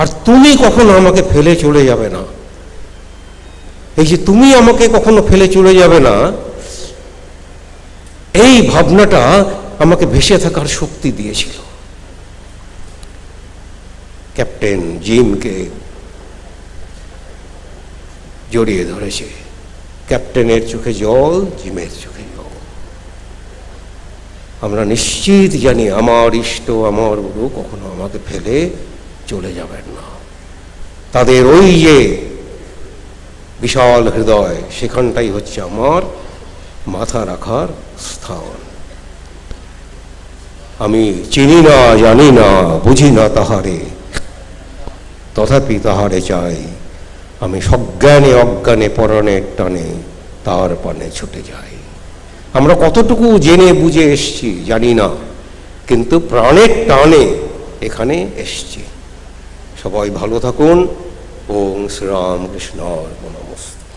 আর তুমি কখনো আমাকে ফেলে চলে যাবে না। এই যে তুমি আমাকে কখনো ফেলে চলে যাবে না, এই ভাবনাটা আমাকে ভেসে থাকার শক্তি দিয়েছিল। ক্যাপ্টেন জিমকে জড়িয়ে ধরেছে। ক্যাপ্টেনের চোখে জল, জিমের চোখে জল। আমরা নিশ্চিত জানি আমার ইষ্ট, আমার গুরু কখনো আমাকে ফেলে চলে যাবেন না। তাদের ওই যে বিশাল হৃদয়, সেখানটাই হচ্ছে আমার মাথা রাখার স্থান। আমি চিনি না, জানি না, বুঝি না তাহারে, তথাপি তাহারে চাই। আমি সজ্ঞানে অজ্ঞানে পরাণের টানে তার পানে ছুটে যাই। আমরা কতটুকু জেনে বুঝে এসছি জানি না, কিন্তু প্রাণের টানে এখানে এসছি। সবাই ভালো থাকুন। ওম শ্রীরামকৃষ্ণ নমস্তে।